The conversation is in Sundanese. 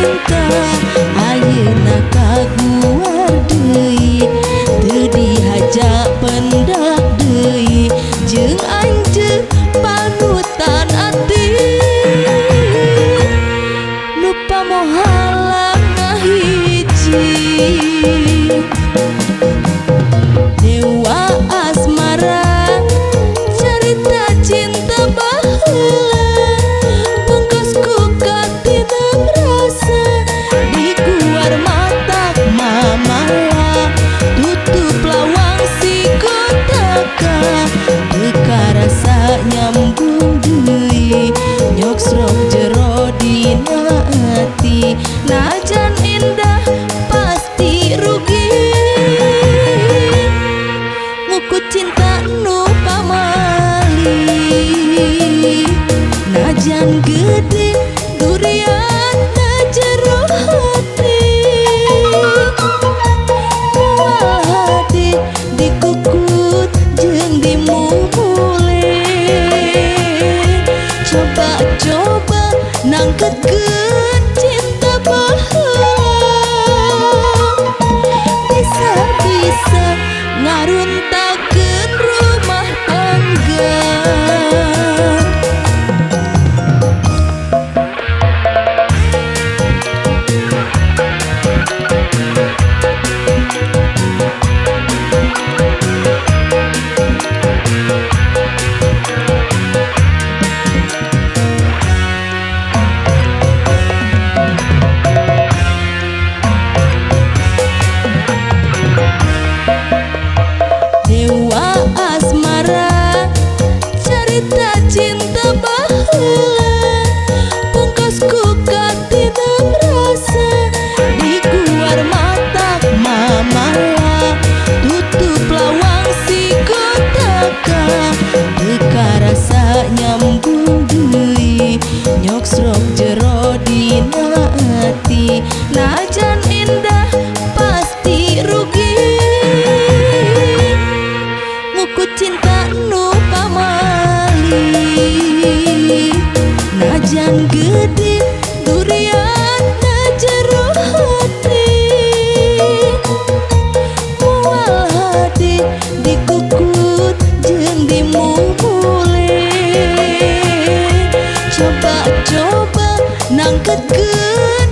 cinta ayeuna kaguar deui teu dihajak pendak deui jeung anjeun panutan ati nu pamohalang ngahiji dewa asmara cerita cinta baheula pungkasku katinam rasa di guar matak mamala tutup lawang si kotaka teka rasa nyambung deui nyok srok jero dina ati najan indah pasti rugi nguku cinta nu pamali najan gede durian na jero hati moal hati dikukut jeung dimule coba-coba nangketkeun cinta baheula bisa-bisa ngaruntakeun rumah tangga. Dewa asmara cerita cinta baheula pungkasku katinam rasa di guar matak mamala tutup lawang si kotaka teka rasa nyambung deui nyok srok jero dina ati najan indah pasti rugi nguku cinta nu pamali najan gede durian na jero hati moal hati dikukut jeung dimule coba-coba nangketkeun